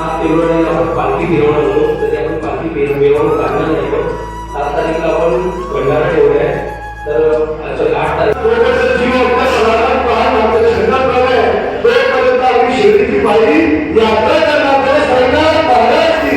आज फेब्रुवारीला आपण पालखी फिरवणार होतो, तरी आपण पालखी मिरवणूक काढणार नाही. 7 तारीखला आपण भंडारा ठेवला आहे. तर सॉरी 8 तारीख शिर्डीची पायरी यात्रा करणार साईनाथ महाराज की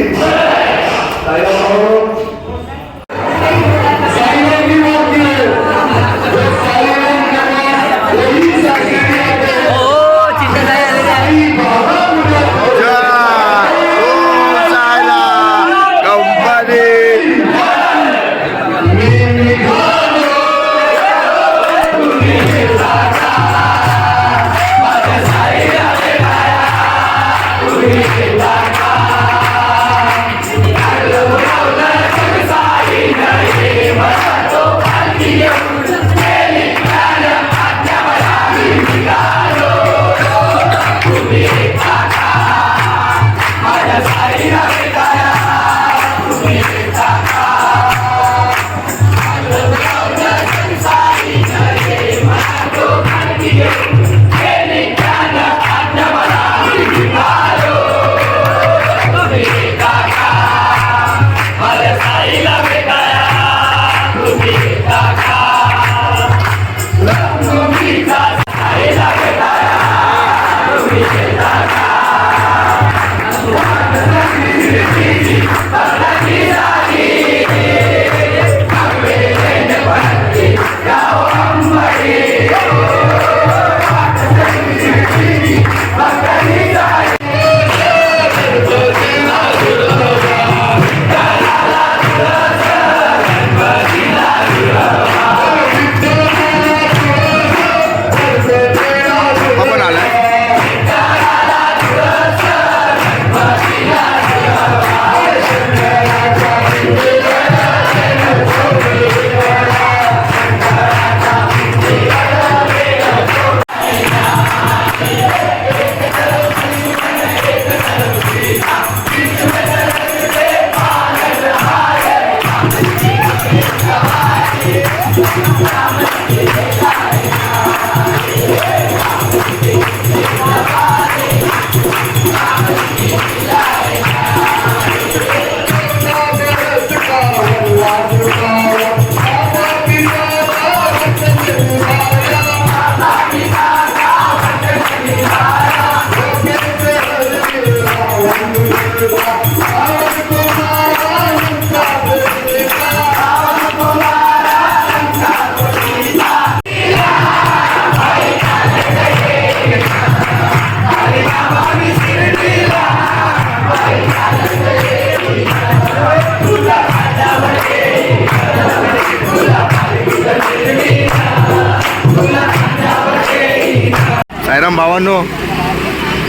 साईराम भावांनो,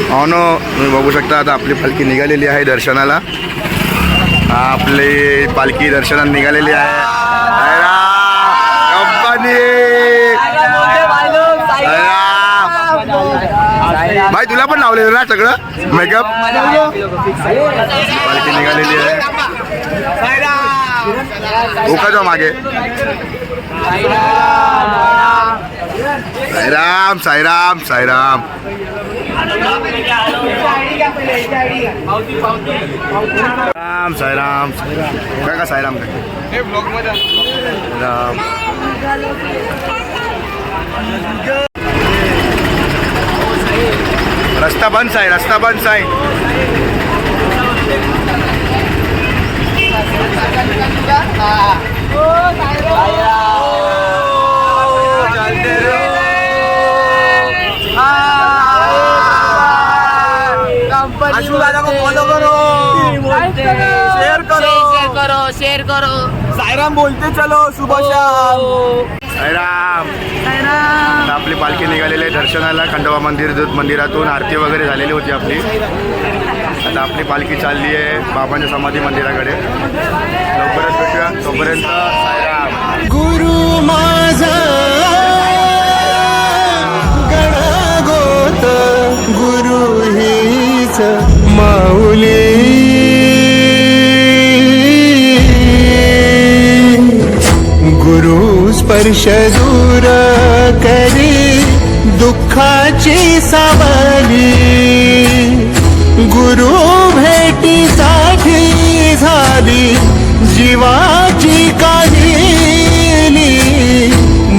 तुम्ही बघू शकता आता आपली पालखी निघालेली आहे दर्शनाला. आपली पालखी दर्शनात निघालेली आहे. भाई तुला पण लावलेलं ना सगळं मेकअप. पालखी निघालेली आहे. ओका जाऊ मागे. साईराम साईराम साईराम. साईराम साईराम काय का साईराम काय राम. रस्ता बंद साई, रस्ता बंद साई. शेयर करो. साईराम बोलते चलो सुबह शाम. साईराम. आपली पालखी निघालेली आहे दर्शनाला. खंडोबा मंदिरातून आरती वगैरे झालेली होती आपली. आता आपली पालखी चालली आहे बाबांच्या समाधी मंदिराकडे. लवकरच भेटूया. तोपर्यंत साईराम. गुरु माझा गणगोत गुरु हीच माऊली. गुरु स्पर्श दूर करी दुःखाची सावली. गुरु भेटीसाठी झाली जीवाची काहिली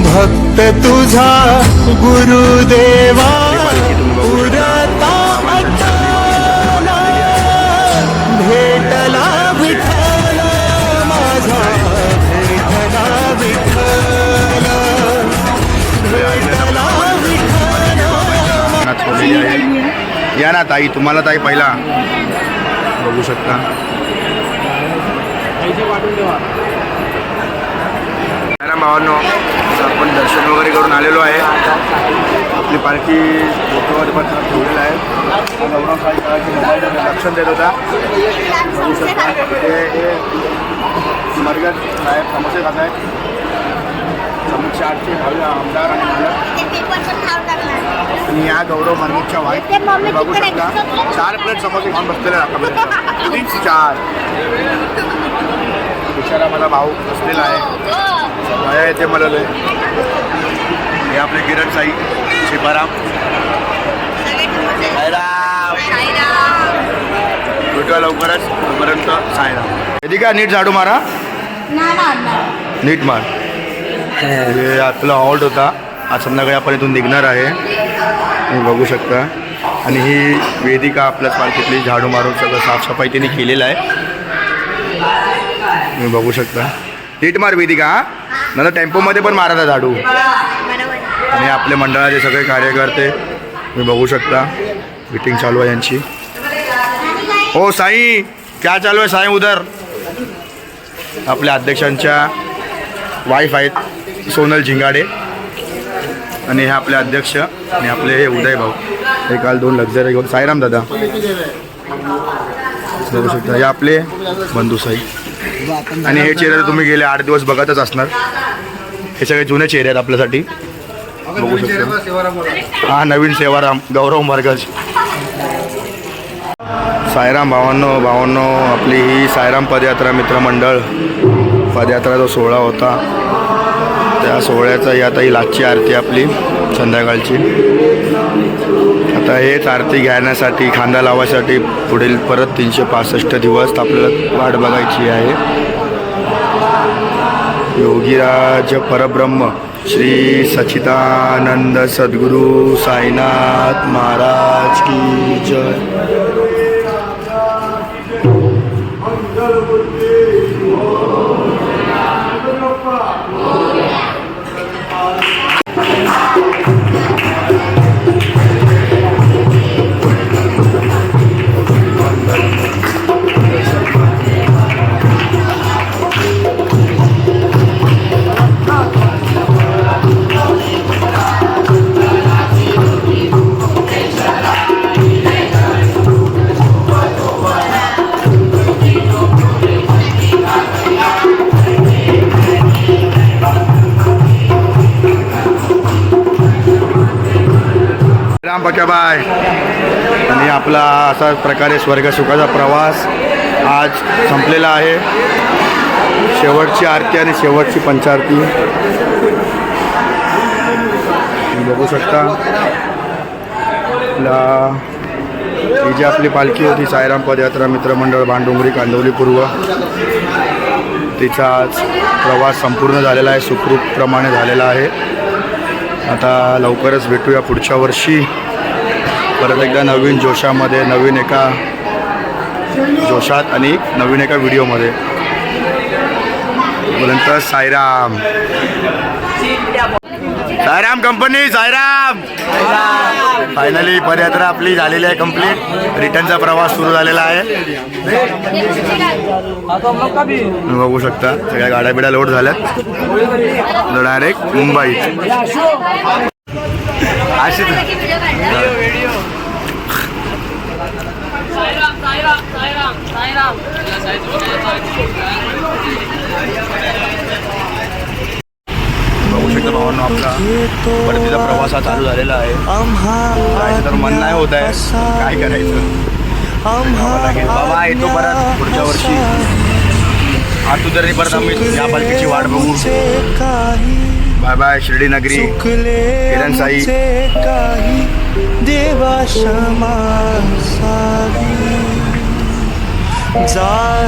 भक्त तुझा गुरुदेवा पुरता आठवला भेटला विठ्ठल माझा भेटला विठ्ठल भेटला विठ्ठल या ना ताई, तुम्हाला ताई पहिला बघू शकता. भावांनो, आपण दर्शन वगैरे करून आलेलो आहे. आपली पालखी फोटोवर पण ठेवलेला आहे. गौरव साहेब दर्शन देत होता. बघू शकता हे मरगत साहेब समोसे खात आहेत. समीक्षा आठचे भावी आमदार आणि मालक आणि या गौरव मर्गीच्या वाईट बघू शकता 4 प्लेट समोसे खाऊन बसलेले आतापर्यंत. 4 बिचारा मला भाऊ असलेला आहे. भया येते मला लय. हे आपले किरण साई शिपाराम भेटूया लवकरच. तोपर्यंत साईराम. येते का नीट झाडू मारा, नीट मार. हे आपला हॉल्ट होता. आज संध्याकाळी आपण इथून निघणार आहे. तुम्ही बघू शकता. आणि ही वेदिका आपल्याच पालखीतली झाडू मारून सगळं साफसफाई त्यांनी केलेलं आहे. तुम्ही बघू शकता. नीट मार वेदिका. नंतर टेम्पोमध्ये पण मारायचा झाडू. आणि आपले मंडळाचे सगळे कार्यकर्ते तुम्ही बघू शकता. मीटिंग चालू आहे यांची. हो साई, क्या चालू आहे साई उधर? आपल्या अध्यक्षांच्या वाईफ आहेत सोनल झिंगाडे आणि हे आपले अध्यक्ष आणि आपले हे उदय भाऊ. हे काल 2 लक्झरी घेऊन साईराम दादा बघू शकता. हे आपले बंधू साई. आणि हे चेहरे तुम्ही गेले 8 दिवस बघतच असणार. हे सगळे जुने चेहरे आहेत आपल्यासाठी. बघू शकता. हा नवीन सेवाराम गौरव मरगज. साईराम भावांनो, आपली ही साईराम पदयात्रा मित्रमंडळ पदयात्रा जो सोहळा होता त्या सोहळ्याचा ही आता ही लास्टची आरती आपली संध्याकाळची. आता हेच आरती घेण्यासाठी खांदा लावायसाठी पुढील परत 365 दिवस आपल्याला वाट बघायची आहे. योगीराज परब्रह्म श्री सच्चिदानंद सद्गुरु साईनाथ महाराज की जय. राम बक्याबाय. आणि आपला असा प्रकारे स्वर्ग सुखाचा प्रवास आज संपलेला आहे. शेवटची आरती आणि शेवटची पंचारती बघू शकता. ही जी आपली पालखी होती साईराम पदयात्रा मित्रमंडळ भांडुंगरी कांदवली पूर्व, तिचा आज प्रवास संपूर्ण झालेला आहे, सुखरूपप्रमाणे झालेला आहे. आता लवकरच भेटूया पुढच्या वर्षी परत एकदा नवीन जोशामध्ये, नवीन एका जोशात आणि नवीन एका व्हिडिओमध्ये. पर्यंत साईराम. साईराम कंपनी, साईराम. फायनली पदयात्रा आपली झालेली आहे कंप्लीट. रिटर्नचा प्रवास सुरू झालेला आहे. बघू शकता सगळ्या गाड्या बिड्या लोड झाल्यात. डायरेक्ट मुंबई. बघू शकता भावांनो, आपला परतीचा प्रवास हा चालू झालेला आहे. जायचं तर मन नाही होत आहे, काय करायचं. बाबा येतो परत पुढच्या वर्षी. आतुदरी परत आम्ही या पालखीची वाट बघू. बाय बाय शिर्डी नगरी. किरण साई. देवा क्षमा सावी. जा